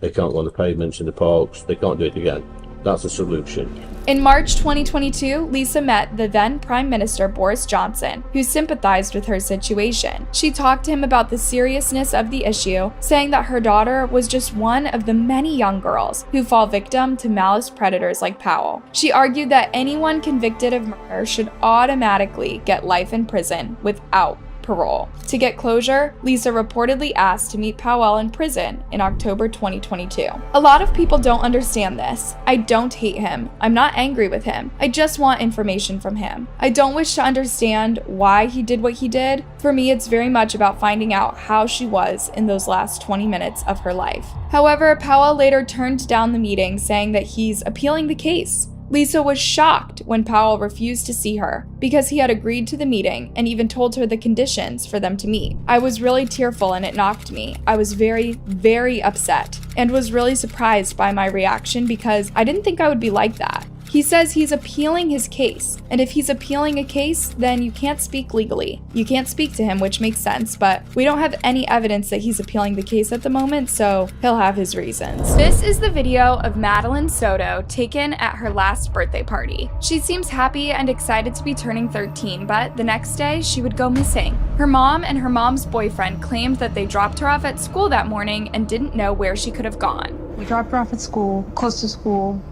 they can't go on the pavements in the parks, they can't do it again. That's the solution. In March 2022, Lisa met the then Prime Minister Boris Johnson, who sympathized with her situation. She talked to him about the seriousness of the issue, saying that her daughter was just one of the many young girls who fall victim to malice predators like Pawel. She argued that anyone convicted of murder should automatically get life in prison without parole. To get closure, Lisa reportedly asked to meet Pawel in prison in October 2022. A lot of people don't understand this. I don't hate him. I'm not angry with him. I just want information from him. I don't wish to understand why he did what he did. For me, it's very much about finding out how she was in those last 20 minutes of her life. However, Pawel later turned down the meeting, saying that he's appealing the case. Lisa was shocked when Pawel refused to see her because he had agreed to the meeting and even told her the conditions for them to meet. I was really tearful and it knocked me. I was very, very upset and was really surprised by my reaction because I didn't think I would be like that. He says he's appealing his case, and if he's appealing a case, then you can't speak legally. You can't speak to him, which makes sense, but we don't have any evidence that he's appealing the case at the moment, so he'll have his reasons. This is the video of Madeline Soto taken at her last birthday party. She seems happy and excited to be turning 13, but the next day she would go missing. Her mom and her mom's boyfriend claimed that they dropped her off at school that morning and didn't know where she could have gone. We dropped her off at school, close to school.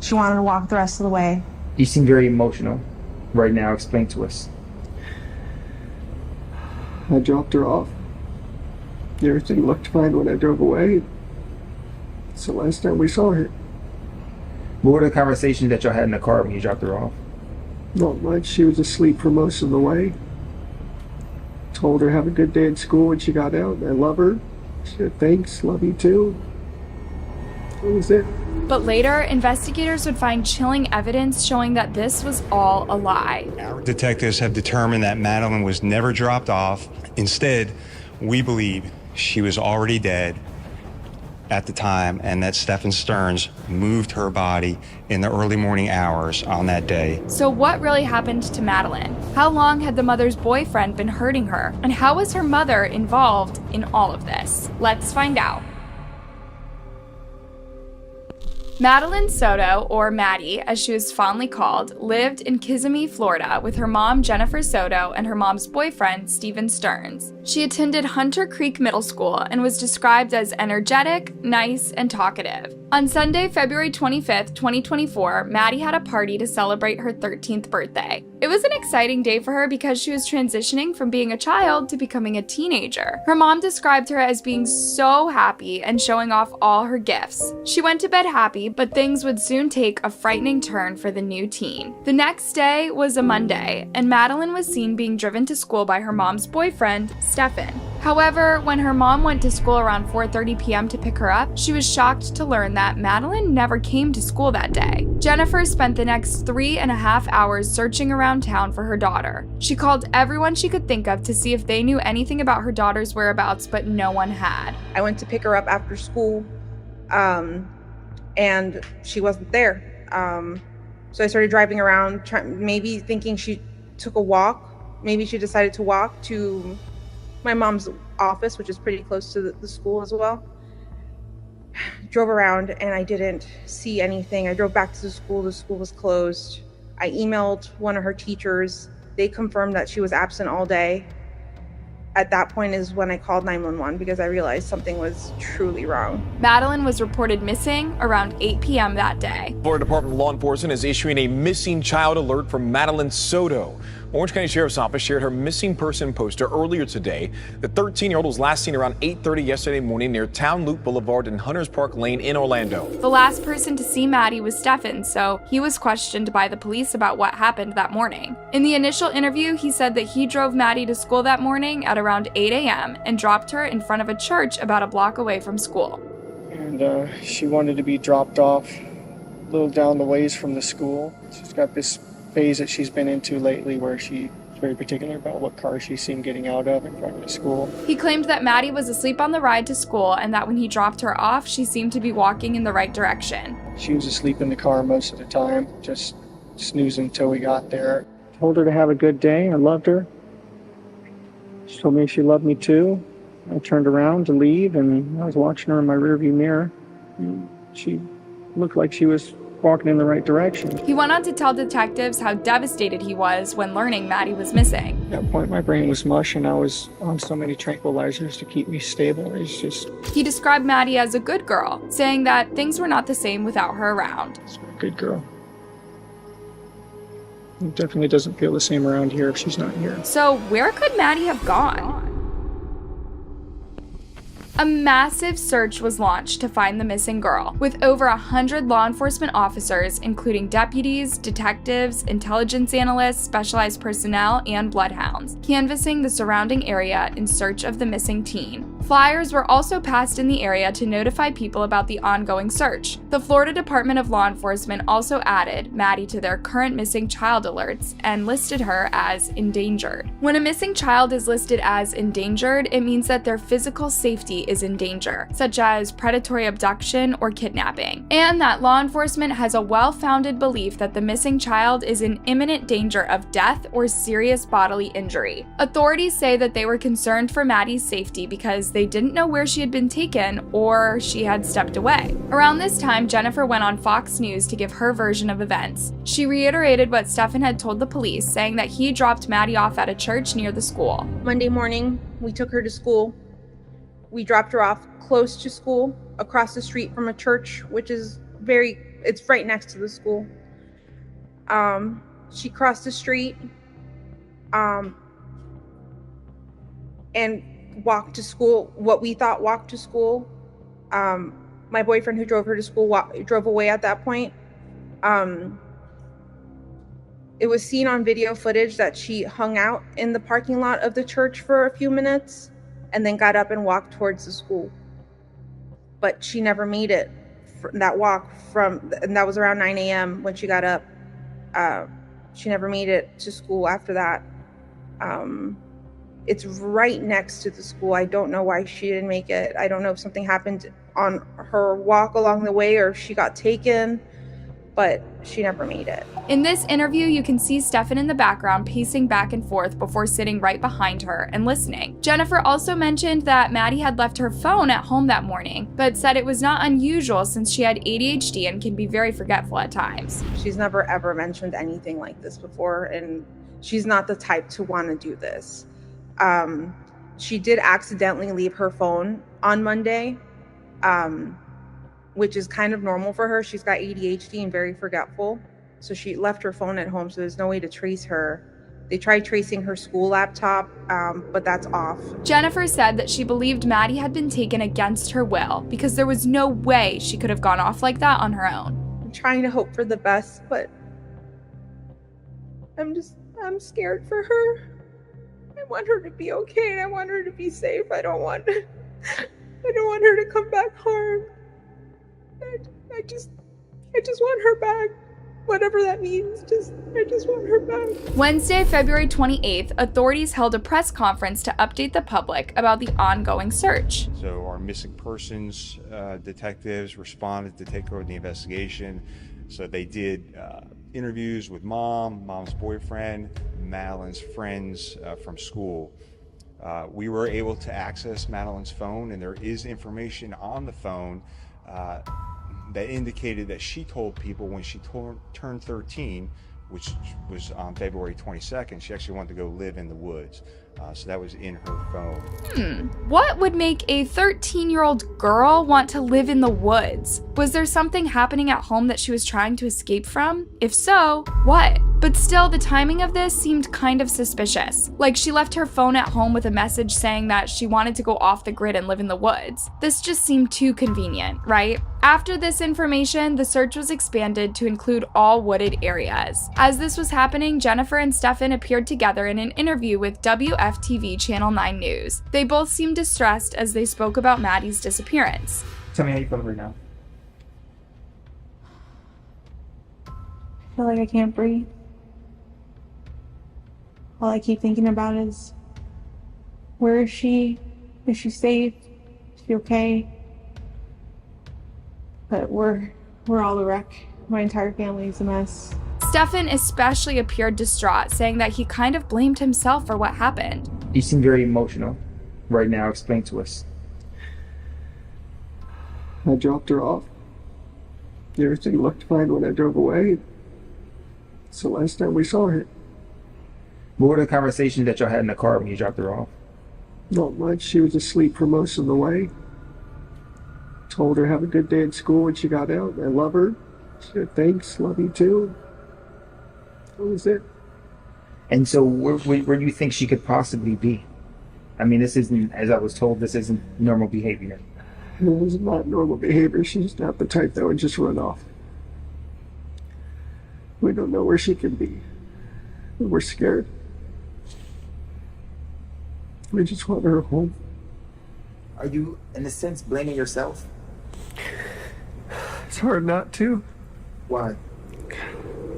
She wanted to walk the rest of the way. You seem very emotional right now. Explain to us. I dropped her off. Everything looked fine when I drove away. It's the last time we saw her. What were the conversations that y'all had in the car when you dropped her off? Not much. She was asleep for most of the way. Told her have a good day at school when she got out. I love her. She said thanks, love you too. That was it. But later, investigators would find chilling evidence showing that this was all a lie. Our detectives have determined that Madeline was never dropped off. Instead, we believe she was already dead at the time and that Stefan Stearns moved her body in the early morning hours on that day. So what really happened to Madeline? How long had the mother's boyfriend been hurting her? And how was her mother involved in all of this? Let's find out. Madeline Soto, or Maddie, as she was fondly called, lived in Kissimmee, Florida, with her mom, Jennifer Soto, and her mom's boyfriend, Stephen Stearns. She attended Hunter Creek Middle School and was described as energetic, nice, and talkative. On Sunday, February 25th, 2024, Maddie had a party to celebrate her 13th birthday. It was an exciting day for her because she was transitioning from being a child to becoming a teenager. Her mom described her as being so happy and showing off all her gifts. She went to bed happy, but things would soon take a frightening turn for the new teen. The next day was a Monday, and Madeline was seen being driven to school by her mom's boyfriend, Stefan. However, when her mom went to school around 4:30 p.m. to pick her up, she was shocked to learn that Madeline never came to school that day. Jennifer spent the next 3.5 hours searching around town for her daughter. She called everyone she could think of to see if they knew anything about her daughter's whereabouts, but no one had. I went to pick her up after school, and she wasn't there. So I started driving around, maybe thinking she took a walk. Maybe she decided to walk to my mom's office, which is pretty close to the school as well. Drove around and I didn't see anything. I drove back to the school was closed. I emailed one of her teachers. They confirmed that she was absent all day. At that point is when I called 911 because I realized something was truly wrong. Madeline was reported missing around 8 p.m. that day. Florida Department of Law Enforcement is issuing a missing child alert for Madeline Soto. Orange County Sheriff's Office shared her missing person poster earlier today. The 13-year-old was last seen around 8:30 yesterday morning near Town Loop Boulevard and Hunters Park Lane in Orlando. The last person to see Maddie was Stefan, so he was questioned by the police about what happened that morning. In the initial interview, he said that he drove Maddie to school that morning at around 8 a.m. and dropped her in front of a church about a block away from school. And she wanted to be dropped off a little down the ways from the school. She's got this phase that she's been into lately where she's very particular about what car she's seen getting out of in front of the school. He claimed that Maddie was asleep on the ride to school and that when he dropped her off, she seemed to be walking in the right direction. She was asleep in the car most of the time, just snoozing until we got there. Told her to have a good day. I loved her. She told me she loved me too. I turned around to leave and I was watching her in my rearview mirror. She looked like she was walking in the right direction. He went on to tell detectives how devastated he was when learning Maddie was missing. At that point, my brain was mush and I was on so many tranquilizers to keep me stable. He described Maddie as a good girl, saying that things were not the same without her around. She's a good girl. It definitely doesn't feel the same around here if she's not here. So where could Maddie have gone? A massive search was launched to find the missing girl, with over 100 law enforcement officers, including deputies, detectives, intelligence analysts, specialized personnel, and bloodhounds, canvassing the surrounding area in search of the missing teen. Flyers were also passed in the area to notify people about the ongoing search. The Florida Department of Law Enforcement also added Maddie to their current missing child alerts and listed her as endangered. When a missing child is listed as endangered, it means that their physical safety is in danger, such as predatory abduction or kidnapping, and that law enforcement has a well-founded belief that the missing child is in imminent danger of death or serious bodily injury. Authorities say that they were concerned for Maddie's safety because they didn't know where she had been taken or she had stepped away. Around this time, Jennifer went on Fox News to give her version of events. She reiterated what Stefan had told the police, saying that he dropped Maddie off at a church near the school. Monday morning, we took her to school. We dropped her off close to school, across the street from a church, which is it's right next to the school. She crossed the street and walked to school, what we thought walked to school. My boyfriend who drove her to school drove away at that point. It was seen on video footage that she hung out in the parking lot of the church for a few minutes and then got up and walked towards the school. But she never made it that walk and that was around 9 a.m. when she got up. She never made it to school after that. It's right next to the school. I don't know why she didn't make it. I don't know if something happened on her walk along the way or if she got taken. but she never made it. In this interview, you can see Stefan in the background pacing back and forth before sitting right behind her and listening. Jennifer also mentioned that Maddie had left her phone at home that morning, but said it was not unusual since she had ADHD and can be very forgetful at times. She's never ever mentioned anything like this before, and she's not the type to want to do this. She did accidentally leave her phone on Monday, which is kind of normal for her. She's got ADHD and very forgetful. So she left her phone at home, so there's no way to trace her. They tried tracing her school laptop, but that's off. Jennifer said that she believed Maddie had been taken against her will because there was no way she could have gone off like that on her own. I'm trying to hope for the best, but I'm scared for her. I want her to be okay, and I want her to be safe. I don't want her to come back harmed. I just want her back. Whatever that means, I just want her back. Wednesday, February 28th, authorities held a press conference to update the public about the ongoing search. So our missing persons detectives responded to take over the investigation. So they did interviews with mom's boyfriend, Madeline's friends from school. We were able to access Madeline's phone, and there is information on the phone that indicated that she told people when she turned 13, which was on February 22nd, she actually wanted to go live in the woods. So that was in her phone. What would make a 13-year-old girl want to live in the woods? Was there something happening at home that she was trying to escape from? If so, what? But still, the timing of this seemed kind of suspicious. Like she left her phone at home with a message saying that she wanted to go off the grid and live in the woods. This just seemed too convenient, right? After this information, the search was expanded to include all wooded areas. As this was happening, Jennifer and Stefan appeared together in an interview with WFTV Channel 9 News. They both seemed distressed as they spoke about Maddie's disappearance. Tell me how you feel right now. I feel like I can't breathe. All I keep thinking about is, where is she? Is she safe? Is she okay? But we're all a wreck. My entire family is a mess. Stefan especially appeared distraught, saying that he kind of blamed himself for what happened. You seem very emotional right now. Explain to us. I dropped her off. Everything looked fine when I drove away. It's the last time we saw her. What were the conversations that y'all had in the car when you dropped her off? Not much. She was asleep for most of the way. Told her have a good day at school when she got out. I love her. She said thanks, love you too. That was it. And so where do you think she could possibly be? I mean, this isn't, as I was told, this isn't normal behavior. It was not normal behavior. She's not the type that would just run off. We don't know where she can be. We're scared. We just want her home. Are you, in a sense, blaming yourself? It's hard not to. Why?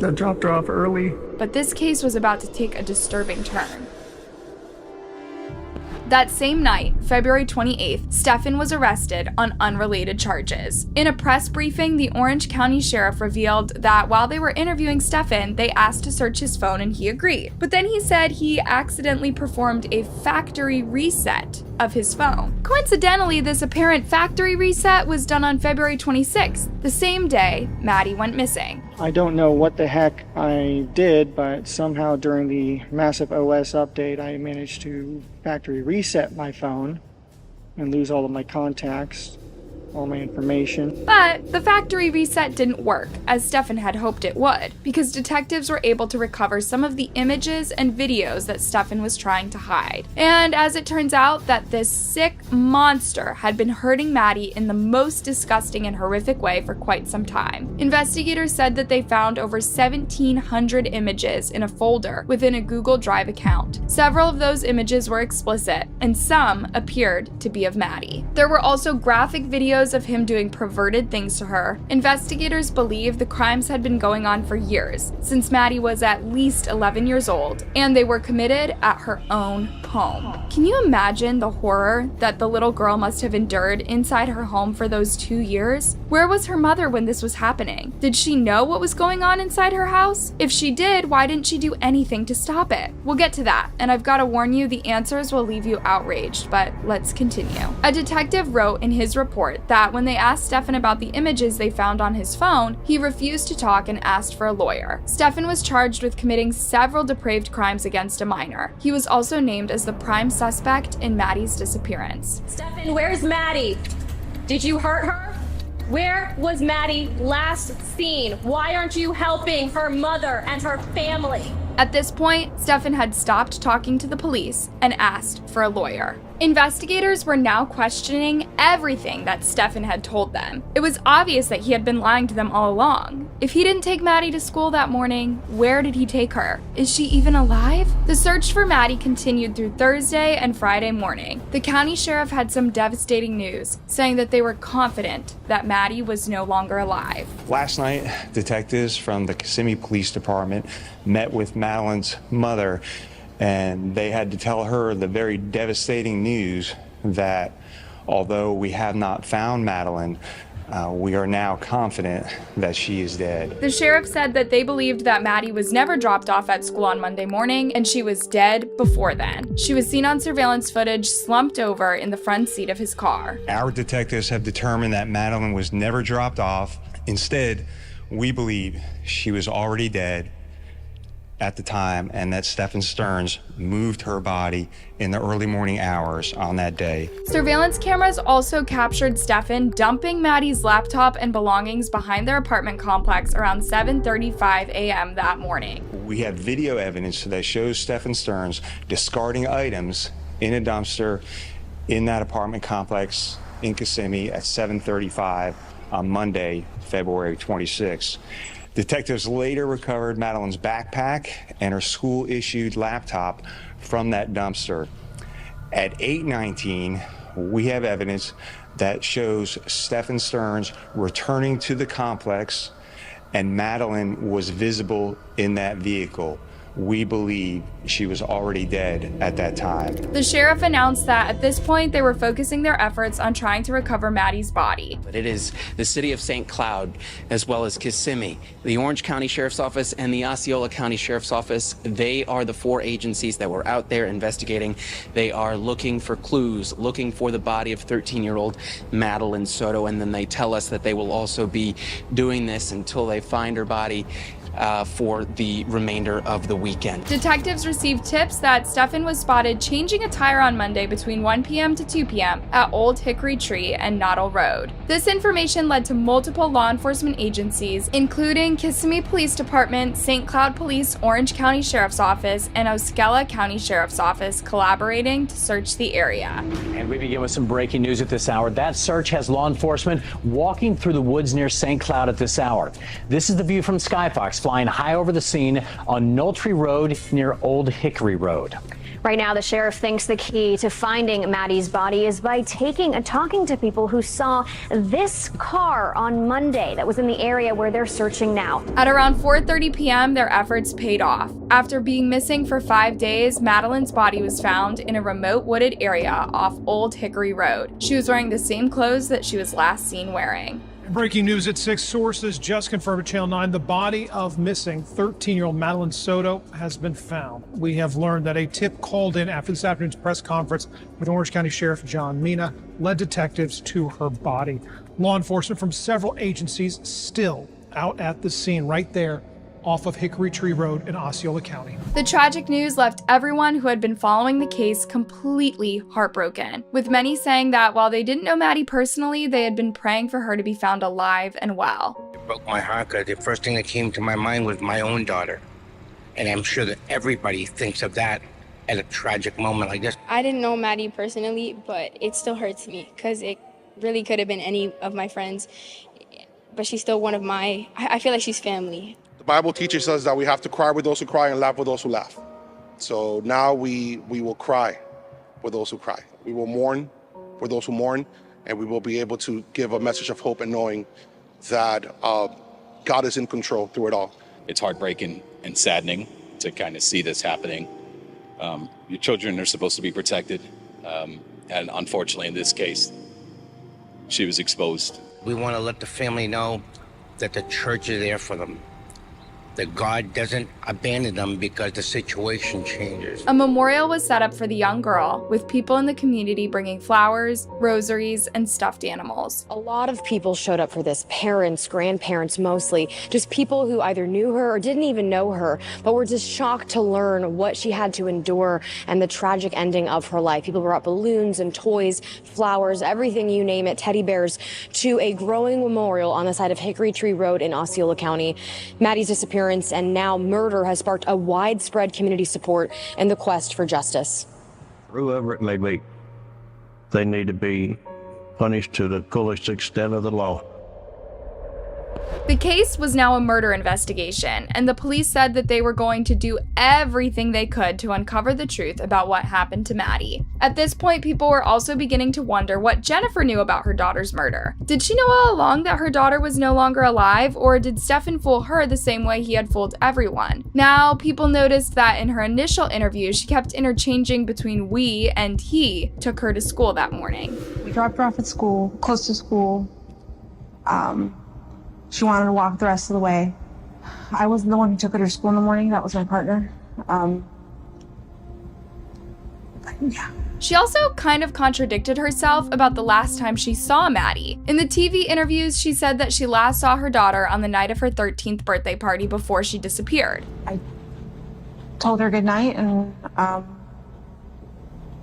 I dropped her off early. But this case was about to take a disturbing turn. That same night, February 28th, Stefan was arrested on unrelated charges. In a press briefing, the Orange County Sheriff revealed that while they were interviewing Stefan, they asked to search his phone and he agreed. But then he said he accidentally performed a factory reset of his phone. Coincidentally, this apparent factory reset was done on February 26th, the same day Maddie went missing. I don't know what the heck I did, but somehow during the massive OS update, I managed to factory reset my phone and lose all of my contacts, all my information. But the factory reset didn't work, as Stefan had hoped it would, because detectives were able to recover some of the images and videos that Stefan was trying to hide. And as it turns out, that this sick monster had been hurting Maddie in the most disgusting and horrific way for quite some time. Investigators said that they found over 1,700 images in a folder within a Google Drive account. Several of those images were explicit, and some appeared to be of Maddie. There were also graphic videos videos of him doing perverted things to her, investigators believe the crimes had been going on for years, since Maddie was at least 11 years old, and they were committed at her own home. Can you imagine the horror that the little girl must have endured inside her home for those 2 years? Where was her mother when this was happening? Did she know what was going on inside her house? If she did, why didn't she do anything to stop it? We'll get to that, and I've got to warn you, the answers will leave you outraged, but let's continue. A detective wrote in his report that when they asked Stefan about the images they found on his phone, he refused to talk and asked for a lawyer. Stefan was charged with committing several depraved crimes against a minor. He was also named as the prime suspect in Maddie's disappearance. Stefan, where's Maddie? Did you hurt her? Where was Maddie last seen? Why aren't you helping her mother and her family? At this point, Stefan had stopped talking to the police and asked for a lawyer. Investigators were now questioning everything that Stefan had told them. It was obvious that he had been lying to them all along. If he didn't take Maddie to school that morning, where did he take her? Is she even alive? The search for Maddie continued through Thursday and Friday morning. The county sheriff had some devastating news, saying that they were confident that Maddie was no longer alive. Last night, detectives from the Kissimmee Police Department met with Madeline's mother, and they had to tell her the very devastating news that although we have not found Madeline, we are now confident that she is dead. The sheriff said that they believed that Maddie was never dropped off at school on Monday morning, and she was dead before then. She was seen on surveillance footage slumped over in the front seat of his car. Our detectives have determined that Madeline was never dropped off. Instead, we believe she was already dead at the time, and that Stefan Stearns moved her body in the early morning hours on that day. Surveillance cameras also captured Stefan dumping Maddie's laptop and belongings behind their apartment complex around 7:35 a.m. that morning. We have video evidence that shows Stefan Stearns discarding items in a dumpster in that apartment complex in Kissimmee at 7:35 on Monday, February 26. Detectives later recovered Madeline's backpack and her school-issued laptop from that dumpster. At 8:19, we have evidence that shows Stefan Stearns returning to the complex, and Madeline was visible in that vehicle. We believe she was already dead at that time. The sheriff announced that at this point they were focusing their efforts on trying to recover Maddie's body. But it is the city of St. Cloud, as well as Kissimmee, the Orange County Sheriff's Office, and the Osceola County Sheriff's Office. They are the 4 agencies that were out there investigating. They are looking for clues, looking for the body of 13-year-old Madeline Soto, and then they tell us that they will also be doing this until they find her body for the remainder of the weekend. Detectives received tips that Stefan was spotted changing a tire on Monday between 1 p.m. to 2 p.m. at Old Hickory Tree and Noddle Road. This information led to multiple law enforcement agencies, including Kissimmee Police Department, St. Cloud Police, Orange County Sheriff's Office, and Osceola County Sheriff's Office, collaborating to search the area. And we begin with some breaking news at this hour. That search has law enforcement walking through the woods near St. Cloud at this hour. This is the view from Skyfox, flying high over the scene on Knowltree Road near Old Hickory Road. Right now, the sheriff thinks the key to finding Maddie's body is by talking to people who saw this car on Monday that was in the area where they're searching now. At around 4:30 p.m., their efforts paid off. After being missing for 5 days, Madeline's body was found in a remote wooded area off Old Hickory Road. She was wearing the same clothes that she was last seen wearing. Breaking news at 6. Sources just confirmed at Channel 9 the body of missing 13-year-old Madeline Soto has been found. We have learned that a tip called in after this afternoon's press conference with Orange County Sheriff John Mina led detectives to her body. Law enforcement from several agencies still out at the scene right there off of Hickory Tree Road in Osceola County. The tragic news left everyone who had been following the case completely heartbroken, with many saying that while they didn't know Maddie personally, they had been praying for her to be found alive and well. It broke my heart because the first thing that came to my mind was my own daughter. And I'm sure that everybody thinks of that at a tragic moment like this. I didn't know Maddie personally, but it still hurts me because it really could have been any of my friends. But she's still one of my, I feel like she's family. The Bible teaches us that we have to cry with those who cry and laugh with those who laugh. So now we will cry with those who cry. We will mourn with those who mourn, and we will be able to give a message of hope and knowing that God is in control through it all. It's heartbreaking and saddening to kind of see this happening. Your children are supposed to be protected, and unfortunately in this case, she was exposed. We want to let the family know that the church is there for them, that God doesn't abandon them because the situation changes. A memorial was set up for the young girl, with people in the community bringing flowers, rosaries, and stuffed animals. A lot of people showed up for this, parents, grandparents mostly, just people who either knew her or didn't even know her, but were just shocked to learn what she had to endure and the tragic ending of her life. People brought balloons and toys, flowers, everything you name it, teddy bears, to a growing memorial on the side of Hickory Tree Road in Osceola County. Maddie's disappearance and now murder has sparked a widespread community support in the quest for justice. Whoever it may be, they need to be punished to the fullest extent of the law. The case was now a murder investigation, and the police said that they were going to do everything they could to uncover the truth about what happened to Maddie. At this point, people were also beginning to wonder what Jennifer knew about her daughter's murder. Did she know all along that her daughter was no longer alive, or did Stefan fool her the same way he had fooled everyone? Now, people noticed that in her initial interview, she kept interchanging between we and he took her to school that morning. We dropped her off at school, close to school. She wanted to walk the rest of the way. I wasn't the one who took her to school in the morning. That was my partner. Yeah. She also kind of contradicted herself about the last time she saw Maddie. In the TV interviews, she said that she last saw her daughter on the night of her 13th birthday party before she disappeared. I told her goodnight and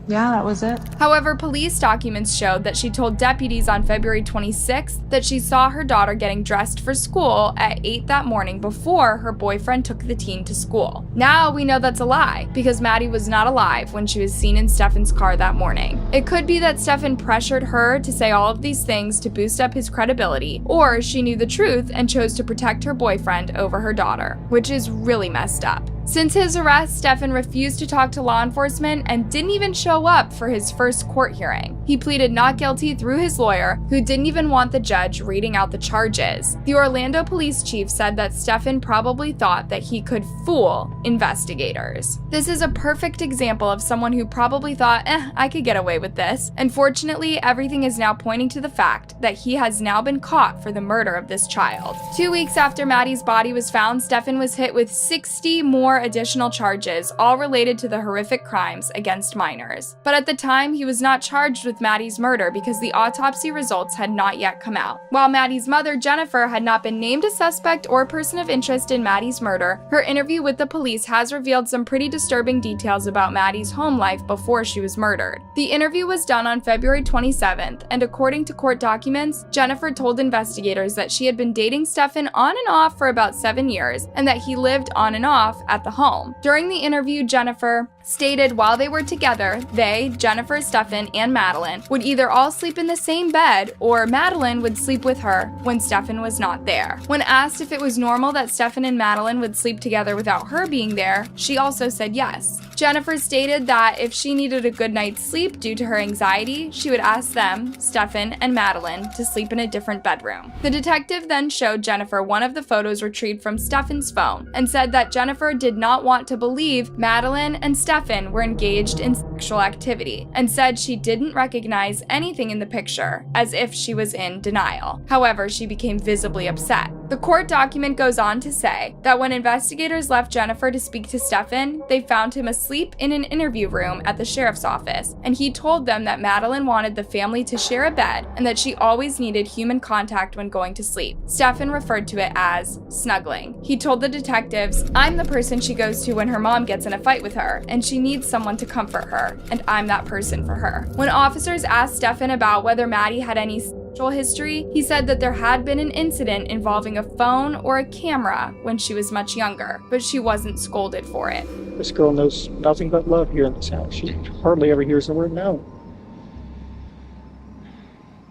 yeah, that was it. However, police documents showed that she told deputies on February 26th that she saw her daughter getting dressed for school at 8 that morning before her boyfriend took the teen to school. Now we know that's a lie, because Maddie was not alive when she was seen in Stefan's car that morning. It could be that Stefan pressured her to say all of these things to boost up his credibility, or she knew the truth and chose to protect her boyfriend over her daughter, which is really messed up. Since his arrest, Stefan refused to talk to law enforcement and didn't even show up for his first court hearing. He pleaded not guilty through his lawyer, who didn't even want the judge reading out the charges. The Orlando police chief said that Stefan probably thought that he could fool investigators. This is a perfect example of someone who probably thought, I could get away with this. Unfortunately, everything is now pointing to the fact that he has now been caught for the murder of this child. 2 weeks after Maddie's body was found, Stefan was hit with 60 more additional charges, all related to the horrific crimes against minors. But at the time, he was not charged with Maddie's murder because the autopsy results had not yet come out. While Maddie's mother, Jennifer, had not been named a suspect or person of interest in Maddie's murder, her interview with the police has revealed some pretty disturbing details about Maddie's home life before she was murdered. The interview was done on February 27th, and according to court documents, Jennifer told investigators that she had been dating Stefan on and off for about 7 years, and that he lived on and off at the home. During the interview, Jennifer stated while they were together, they, Jennifer, Stefan, and Madeline, would either all sleep in the same bed or Madeline would sleep with her when Stefan was not there. When asked if it was normal that Stefan and Madeline would sleep together without her being there, she also said yes. Jennifer stated that if she needed a good night's sleep due to her anxiety, she would ask them, Stefan and Madeline, to sleep in a different bedroom. The detective then showed Jennifer one of the photos retrieved from Stefan's phone and said that Jennifer did not want to believe Madeline and Stefan were engaged in sexual activity and said she didn't recognize anything in the picture, as if she was in denial. However, she became visibly upset. The court document goes on to say that when investigators left Jennifer to speak to Stefan, they found him asleep in an interview room at the sheriff's office, and he told them that Madeline wanted the family to share a bed and that she always needed human contact when going to sleep. Stefan referred to it as snuggling. He told the detectives, I'm the person she goes to when her mom gets in a fight with her, and she needs someone to comfort her, and I'm that person for her. When officers asked Stefan about whether Maddie had any sexual history, he said that there had been an incident involving a phone or a camera when she was much younger, but she wasn't scolded for it. This girl knows nothing but love here in this house. She hardly ever hears the word no.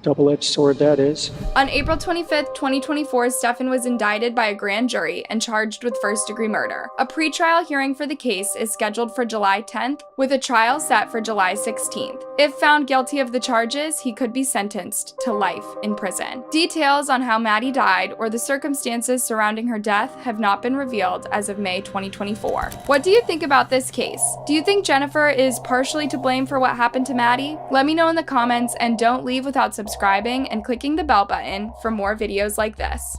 Double-edged sword that is. On April 25th, 2024, Stefan was indicted by a grand jury and charged with first-degree murder. A pretrial hearing for the case is scheduled for July 10th, with a trial set for July 16th. If found guilty of the charges, he could be sentenced to life in prison. Details on how Maddie died or the circumstances surrounding her death have not been revealed as of May 2024. What do you think about this case? Do you think Jennifer is partially to blame for what happened to Maddie? Let me know in the comments, and don't leave without subscribing and clicking the bell button for more videos like this.